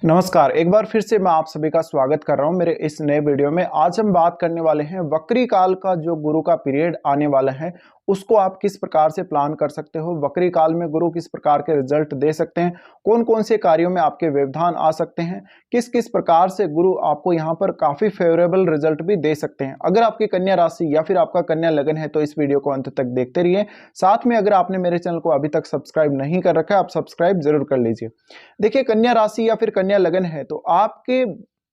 नमस्कार, एक बार फिर से मैं आप सभी का स्वागत कर रहा हूं मेरे इस नए वीडियो में। आज हम बात करने वाले हैं वक्री काल का जो गुरु का पीरियड आने वाला है उसको आप किस प्रकार से प्लान कर सकते हो। वक्री काल में गुरु किस प्रकार के रिजल्ट दे सकते हैं, कौन कौन से कार्यों में आपके व्यवधान आ सकते हैं, किस किस प्रकार से गुरु आपको यहाँ पर काफी फेवरेबल रिजल्ट भी दे सकते हैं। अगर आपकी कन्या राशि या फिर आपका कन्या लगन है तो इस वीडियो को अंत तक देखते रहिए। साथ में अगर आपने मेरे चैनल को अभी तक सब्सक्राइब नहीं कर रखा है आप सब्सक्राइब जरूर कर लीजिए। देखिए, कन्या राशि या फिर कन्या लगन है तो आपके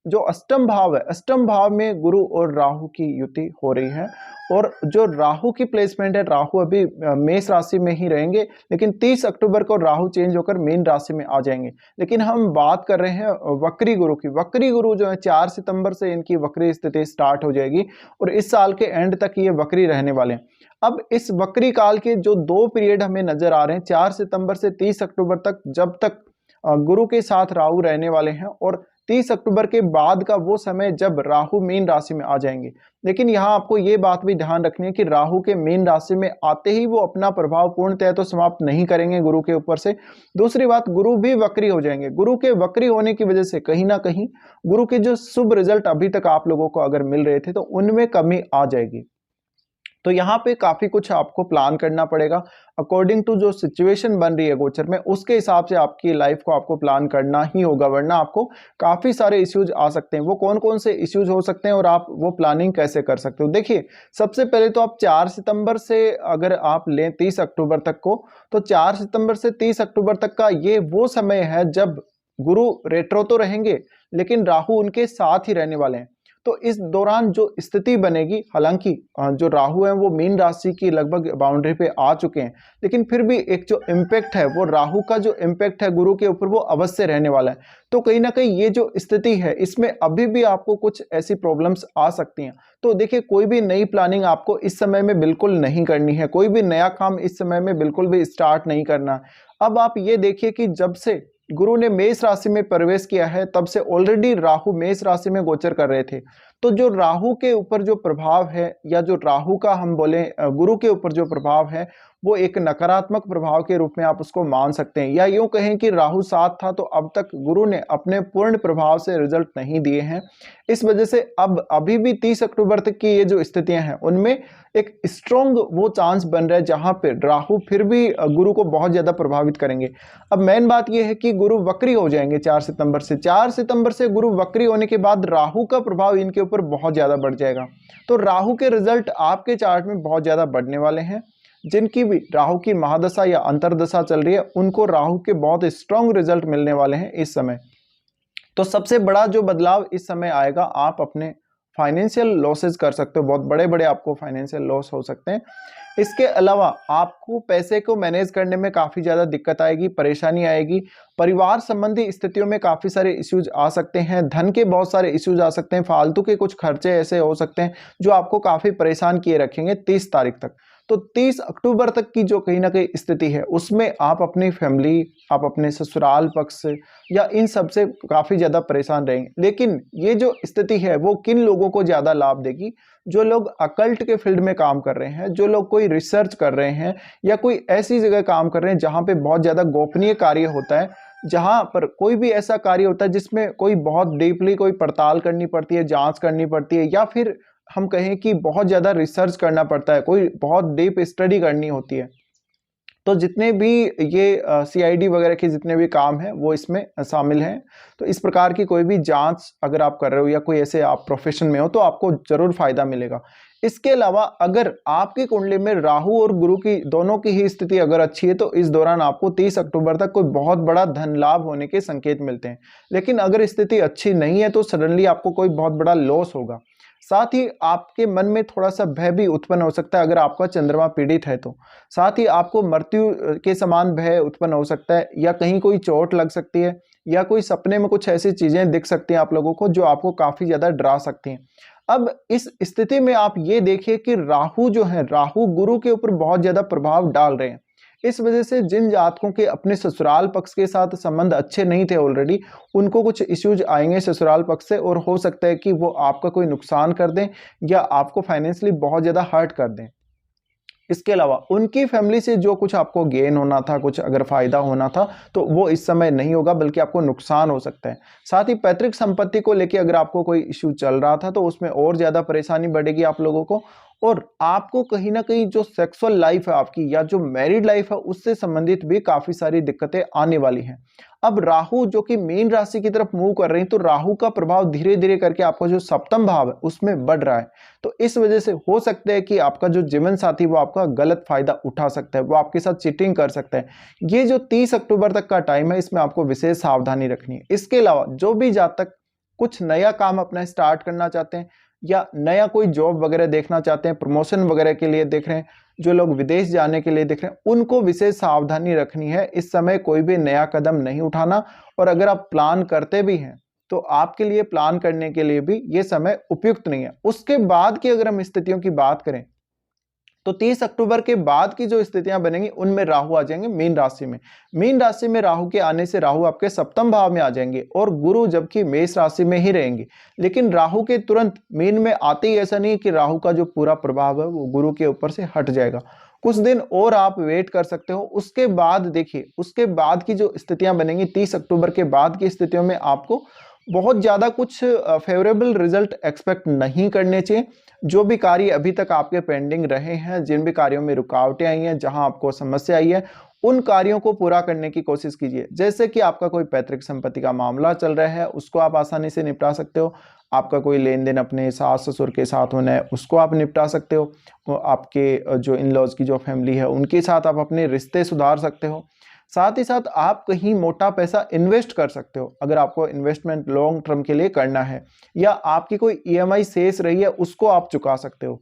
जो अष्टम भाव है, अष्टम भाव में गुरु और राहु की युति हो रही है। और जो राहु की प्लेसमेंट है, राहु अभी मेष राशि में ही रहेंगे, लेकिन 30 अक्टूबर को राहु चेंज होकर मीन राशि में आ जाएंगे। लेकिन हम बात कर रहे हैं वक्री गुरु की। वक्री गुरु जो है 4 सितंबर से इनकी वक्री स्थिति स्टार्ट हो जाएगी और इस साल के एंड तक ये वक्री रहने वाले हैं। अब इस वक्री काल के जो दो पीरियड हमें नजर आ रहे हैं, 4 सितंबर से 30 अक्टूबर तक, जब तक गुरु के साथ राहु रहने वाले हैं, और 30 अक्टूबर के बाद का वो समय जब राहु मीन राशि में आ जाएंगे। लेकिन यहाँ आपको ये बात भी ध्यान रखनी है कि राहु के मीन राशि में आते ही वो अपना प्रभाव पूर्णतः तो समाप्त नहीं करेंगे गुरु के ऊपर से। दूसरी बात, गुरु भी वक्री हो जाएंगे। गुरु के वक्री होने की वजह से कहीं ना कहीं गुरु के जो शुभ रिजल्ट अभी तक आप लोगों को अगर मिल रहे थे तो उनमें कमी आ जाएगी। तो यहाँ पे काफी कुछ आपको प्लान करना पड़ेगा अकॉर्डिंग टू जो सिचुएशन बन रही है गोचर में, उसके हिसाब से आपकी लाइफ को आपको प्लान करना ही होगा, वरना आपको काफी सारे इश्यूज आ सकते हैं। वो कौन कौन से इश्यूज हो सकते हैं और आप वो प्लानिंग कैसे कर सकते हो। देखिए, सबसे पहले तो आप 4 सितंबर से अगर आप लें 30 अक्टूबर तक को, तो 4 सितंबर से 30 अक्टूबर तक का ये वो समय है जब गुरु रेट्रो तो रहेंगे लेकिन राहु उनके साथ ही रहने वाले हैं। तो इस दौरान जो स्थिति बनेगी, हालांकि जो राहु है वो मीन राशि की लगभग बाउंड्री पे आ चुके हैं, लेकिन फिर भी एक जो इम्पैक्ट है, वो राहु का जो इम्पैक्ट है गुरु के ऊपर, वो अवश्य रहने वाला है। तो कहीं ना कहीं ये जो स्थिति है इसमें अभी भी आपको कुछ ऐसी प्रॉब्लम्स आ सकती हैं। तो देखिए, कोई भी नई प्लानिंग आपको इस समय में बिल्कुल नहीं करनी है, कोई भी नया काम इस समय में बिल्कुल भी स्टार्ट नहीं करना। अब आप ये देखिए कि जब से गुरु ने मेष राशि में प्रवेश किया है तब से ऑलरेडी राहु मेष राशि में गोचर कर रहे थे। तो जो राहु के ऊपर जो प्रभाव है, या जो राहु का हम बोले गुरु के ऊपर जो प्रभाव है, वो एक नकारात्मक प्रभाव के रूप में आप उसको मान सकते हैं। या यूं कहें कि राहु साथ था तो अब तक गुरु ने अपने पूर्ण प्रभाव से रिजल्ट नहीं दिए हैं। इस वजह से अब अभी भी 30 अक्टूबर तक की ये जो स्थितियां हैं उनमें एक स्ट्रॉन्ग वो चांस बन रहा है जहां पे राहु फिर भी गुरु को बहुत ज्यादा प्रभावित करेंगे। अब मेन बात यह है कि गुरु वक्री हो जाएंगे 4 सितंबर से। 4 सितंबर से गुरु वक्री होने के बाद राहु का प्रभाव इनके ऊपर बहुत ज्यादा बढ़ जाएगा। तो राहु के रिजल्ट आपके चार्ट में बहुत ज्यादा बढ़ने वाले हैं। जिनकी भी राहु की महादशा या अंतरदशा चल रही है उनको राहु के बहुत स्ट्रॉन्ग रिजल्ट मिलने वाले हैं इस समय। तो सबसे बड़ा जो बदलाव इस समय आएगा, आप अपने फाइनेंशियल लॉसेस कर सकते हो, बहुत बड़े बड़े आपको फाइनेंशियल लॉस हो सकते हैं। इसके अलावा आपको पैसे को मैनेज करने में काफी ज्यादा दिक्कत आएगी, परेशानी आएगी। परिवार संबंधी स्थितियों में काफी सारे इश्यूज आ सकते हैं, धन के बहुत सारे इश्यूज आ सकते हैं, फालतू के कुछ खर्चे ऐसे हो सकते हैं जो आपको काफी परेशान किए रखेंगे 30 तारीख तक। तो 30 अक्टूबर तक की जो कहीं ना कहीं स्थिति है उसमें आप अपनी फैमिली, आप अपने ससुराल पक्ष से या इन सब से काफी ज्यादा परेशान रहेंगे। लेकिन ये जो स्थिति है वो किन लोगों को ज्यादा लाभ देगी? जो लोग अकल्ट के फील्ड में काम कर रहे हैं, जो लोग कोई रिसर्च कर रहे हैं या कोई ऐसी जगह काम कर रहे हैं जहां पे बहुत ज्यादा गोपनीय कार्य होता है, जहां पर कोई भी ऐसा कार्य होता है जिसमें कोई बहुत डीपली कोई पड़ताल करनी पड़ती है, जांच करनी पड़ती है, या फिर हम कहें कि बहुत ज्यादा रिसर्च करना पड़ता है, कोई बहुत डीप स्टडी करनी होती है। तो जितने भी ये सीआईडी वगैरह के जितने भी काम हैं वो इसमें शामिल हैं। तो इस प्रकार की कोई भी जांच अगर आप कर रहे हो या कोई ऐसे आप प्रोफेशन में हो तो आपको जरूर फायदा मिलेगा। इसके अलावा अगर आपकी कुंडली में राहु और गुरु की दोनों की ही स्थिति अगर अच्छी है तो इस दौरान आपको 30 अक्टूबर तक कोई बहुत बड़ा धन लाभ होने के संकेत मिलते हैं। लेकिन अगर स्थिति अच्छी नहीं है तो सडनली आपको कोई बहुत बड़ा लॉस होगा। साथ ही आपके मन में थोड़ा सा भय भी उत्पन्न हो सकता है अगर आपका चंद्रमा पीड़ित है तो। साथ ही आपको मृत्यु के समान भय उत्पन्न हो सकता है, या कहीं कोई चोट लग सकती है, या कोई सपने में कुछ ऐसी चीजें दिख सकती हैं आप लोगों को जो आपको काफी ज्यादा डरा सकती हैं। अब इस स्थिति में आप ये देखिए कि राहु जो है, राहु गुरु के ऊपर बहुत ज्यादा प्रभाव डाल रहे हैं। इस वजह से जिन जातकों के अपने ससुराल पक्ष के साथ संबंध अच्छे नहीं थे ऑलरेडी, उनको कुछ इश्यूज आएंगे ससुराल पक्ष से, और हो सकता है कि वो आपका कोई नुकसान कर दें या आपको फाइनेंशियली बहुत ज्यादा हर्ट कर दें। इसके अलावा उनकी फैमिली से जो कुछ आपको गेन होना था, कुछ अगर फायदा होना था, तो वो इस समय नहीं होगा, बल्कि आपको नुकसान हो सकता है। साथ ही पैतृक संपत्ति को लेकर अगर आपको कोई इश्यू चल रहा था, तो उसमें और ज्यादा परेशानी बढ़ेगी आप लोगों को। और आपको कहीं ना कहीं जो सेक्सुअल लाइफ है आपकी, या जो मैरिड लाइफ है, उससे संबंधित भी काफी सारी दिक्कतें आने वाली हैं। अब राहु जो कि मीन राशि की तरफ मूव कर रहे हैं, तो राहु का प्रभाव धीरे धीरे करके आपका जो सप्तम भाव है उसमें बढ़ रहा है। तो इस वजह से हो सकता है कि आपका जो जीवन साथी वो आपका गलत फायदा उठा सकता है, वो आपके साथ चीटिंग कर सकता है। ये जो 30 अक्टूबर तक का टाइम है, इसमें आपको विशेष सावधानी रखनी है। इसके अलावा जो भी जातक कुछ नया काम अपना स्टार्ट करना चाहते हैं, या नया कोई जॉब वगैरह देखना चाहते हैं, प्रमोशन वगैरह के लिए देख रहे हैं, जो लोग विदेश जाने के लिए देख रहे हैं, उनको विशेष सावधानी रखनी है। इस समय कोई भी नया कदम नहीं उठाना, और अगर आप प्लान करते भी हैं तो आपके लिए प्लान करने के लिए भी ये समय उपयुक्त नहीं है। उसके बाद की अगर हम स्थितियों की बात करें, तो 30 अक्टूबर के बाद की जो स्थितियां बनेंगी, उनमें राहु आ जाएंगे मीन राशि में। मीन राशि में राहु के आने से राहु आपके सप्तम भाव में आ जाएंगे, और गुरु जबकि मेष राशि में ही रहेंगे। लेकिन राहु के तुरंत मीन में आते ही ऐसा नहीं कि राहु का जो पूरा प्रभाव है वो गुरु के ऊपर से हट जाएगा। कुछ दिन और आप वेट कर सकते हो। उसके बाद देखिए, उसके बाद की जो स्थितियां बनेंगी, 30 अक्टूबर के बाद की स्थितियों में आपको बहुत ज्यादा कुछ फेवरेबल रिजल्ट एक्सपेक्ट नहीं करने चाहिए। जो भी कार्य अभी तक आपके पेंडिंग रहे हैं, जिन भी कार्यों में रुकावटें आई हैं, जहां आपको समस्या आई है, उन कार्यों को पूरा करने की कोशिश कीजिए। जैसे कि आपका कोई पैतृक संपत्ति का मामला चल रहा है, उसको आप आसानी से निपटा सकते हो। आपका कोई लेन देन अपने सास ससुर के साथ होना है, उसको आप निपटा सकते हो। आपके जो इन लॉज की जो फैमिली है, उनके साथ आप अपने रिश्ते सुधार सकते हो। साथ ही साथ आप कहीं मोटा पैसा इन्वेस्ट कर सकते हो, अगर आपको इन्वेस्टमेंट लॉन्ग टर्म के लिए करना है, या आपकी कोई ईएमआई शेष रही है, उसको आप चुका सकते हो।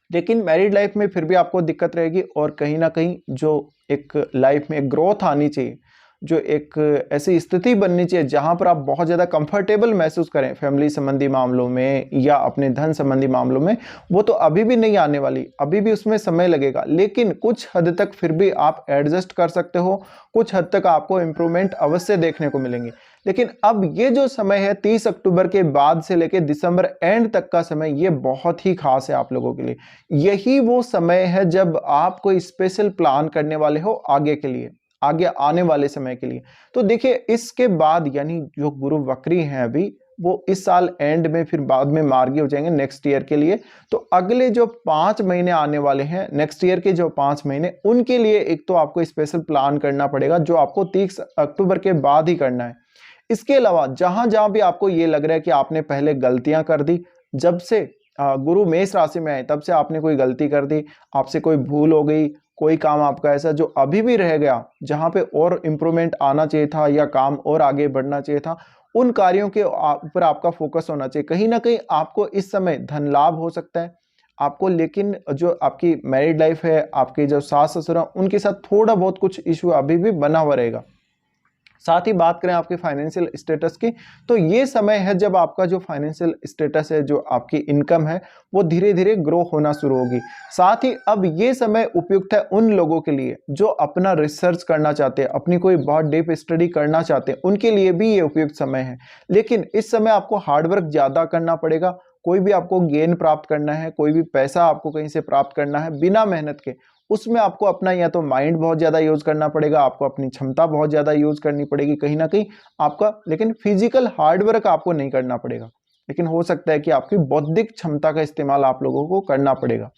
लेकिन मैरिड लाइफ में फिर भी आपको दिक्कत रहेगी, और कहीं ना कहीं जो एक लाइफ में ग्रोथ आनी चाहिए, जो एक ऐसी स्थिति बननी चाहिए जहां पर आप बहुत ज्यादा कंफर्टेबल महसूस करें फैमिली संबंधी मामलों में या अपने धन संबंधी मामलों में, वो तो अभी भी नहीं आने वाली, अभी भी उसमें समय लगेगा। लेकिन कुछ हद तक फिर भी आप एडजस्ट कर सकते हो, कुछ हद तक आपको इंप्रूवमेंट अवश्य देखने को मिलेंगे। लेकिन अब ये जो समय है 30 अक्टूबर के बाद से लेकर दिसंबर एंड तक का समय, ये बहुत ही खास है आप लोगों के लिए। यही वो समय है जब आप कोई स्पेशल प्लान करने वाले हो आगे के लिए, आगे आने वाले समय के लिए। तो देखिए, इसके बाद यानी जो गुरु वक्री हैं अभी, वो इस साल एंड में फिर बाद में मार्गी हो जाएंगे नेक्स्ट ईयर के लिए। तो अगले जो 5 महीने आने वाले हैं, नेक्स्ट ईयर के जो 5 महीने, उनके लिए एक तो आपको स्पेशल प्लान करना पड़ेगा, जो आपको 30 अक्टूबर के बाद ही करना है। इसके अलावा जहां जहां भी आपको ये लग रहा है कि आपने पहले गलतियां कर दी, जब से गुरु मेष राशि में आए तब से आपने कोई गलती कर दी, आपसे कोई भूल हो गई, कोई काम आपका ऐसा जो अभी भी रह गया, जहां पे और इम्प्रूवमेंट आना चाहिए था या काम और आगे बढ़ना चाहिए था, उन कार्यों के ऊपर आपका फोकस होना चाहिए। कहीं ना कहीं आपको इस समय धन लाभ हो सकता है आपको, लेकिन जो आपकी मैरिड लाइफ है, आपके जो सास ससुर हैं, उनके साथ थोड़ा बहुत कुछ इशू अभी भी बना हुआ रहेगा। साथ ही बात करें आपके फाइनेंशियल स्टेटस की, तो ये समय है जब आपका जो फाइनेंशियल स्टेटस है, जो आपकी इनकम है, वो धीरे धीरे ग्रो होना शुरू होगी। साथ ही अब ये समय उपयुक्त है उन लोगों के लिए जो अपना रिसर्च करना चाहते हैं, अपनी कोई बहुत डीप स्टडी करना चाहते हैं, उनके लिए भी ये उपयुक्त समय है। लेकिन इस समय आपको हार्डवर्क ज्यादा करना पड़ेगा। कोई भी आपको गेन प्राप्त करना है, कोई भी पैसा आपको कहीं से प्राप्त करना है बिना मेहनत के, उसमें आपको अपना या तो माइंड बहुत ज्यादा यूज करना पड़ेगा, आपको अपनी क्षमता बहुत ज्यादा यूज करनी पड़ेगी कहीं ना कहीं आपका। लेकिन फिजिकल हार्डवर्क आपको नहीं करना पड़ेगा, लेकिन हो सकता है कि आपकी बौद्धिक क्षमता का इस्तेमाल आप लोगों को करना पड़ेगा।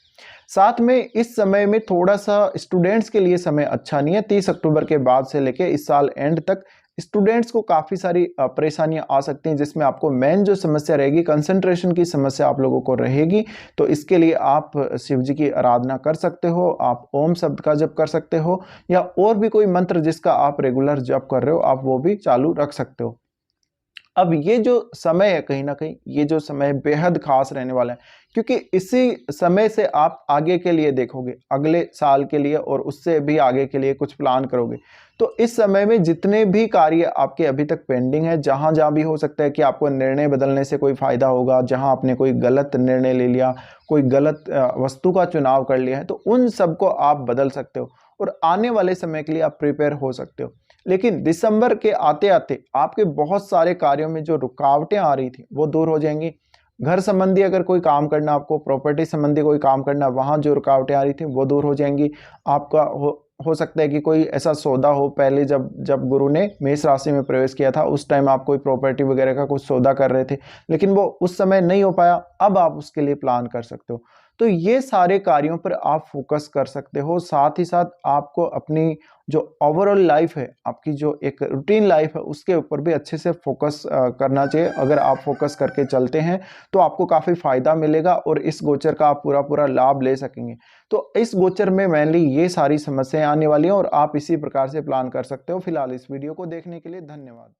साथ में इस समय में थोड़ा सा स्टूडेंट्स के लिए समय अच्छा नहीं है। 30 अक्टूबर के बाद से लेके इस साल एंड तक स्टूडेंट्स को काफी सारी परेशानियां आ सकती हैं, जिसमें आपको मेन जो समस्या रहेगी, कंसंट्रेशन की समस्या आप लोगों को रहेगी। तो इसके लिए आप शिव जी की आराधना कर सकते हो, आप ओम शब्द का जप कर सकते हो, या और भी कोई मंत्र जिसका आप रेगुलर जप कर रहे हो, आप वो भी चालू रख सकते हो। अब ये जो समय है, कहीं ना कहीं ये जो समय बेहद खास रहने वाला है, क्योंकि इसी समय से आप आगे के लिए देखोगे, अगले साल के लिए और उससे भी आगे के लिए कुछ प्लान करोगे। तो इस समय में जितने भी कार्य आपके अभी तक पेंडिंग है, जहां जहां भी हो सकता है कि आपको निर्णय बदलने से कोई फायदा होगा, जहां आपने कोई गलत निर्णय ले लिया, कोई गलत वस्तु का चुनाव कर लिया है, तो उन सबको आप बदल सकते हो और आने वाले समय के लिए आप प्रिपेयर हो सकते हो। लेकिन दिसंबर के आते आते आपके बहुत सारे कार्यों में जो रुकावटें आ रही थी वो दूर हो जाएंगी। घर संबंधी अगर कोई काम करना, आपको प्रॉपर्टी संबंधी कोई काम करना, वहाँ जो रुकावटें आ रही थी वो दूर हो जाएंगी। आपका हो सकता है कि कोई ऐसा सौदा हो, पहले जब जब गुरु ने मेष राशि में प्रवेश किया था उस टाइम आप कोई प्रॉपर्टी वगैरह का कुछ सौदा कर रहे थे, लेकिन वो उस समय नहीं हो पाया, अब आप उसके लिए प्लान कर सकते हो। तो ये सारे कार्यों पर आप फोकस कर सकते हो। साथ ही साथ आपको अपनी जो ओवरऑल लाइफ है, आपकी जो एक रूटीन लाइफ है, उसके ऊपर भी अच्छे से फोकस करना चाहिए। अगर आप फोकस करके चलते हैं तो आपको काफ़ी फायदा मिलेगा और इस गोचर का आप पूरा पूरा लाभ ले सकेंगे। तो इस गोचर में मेनली ये सारी समस्याएं आने वाली हैं और आप इसी प्रकार से प्लान कर सकते हो। फिलहाल इस वीडियो को देखने के लिए धन्यवाद।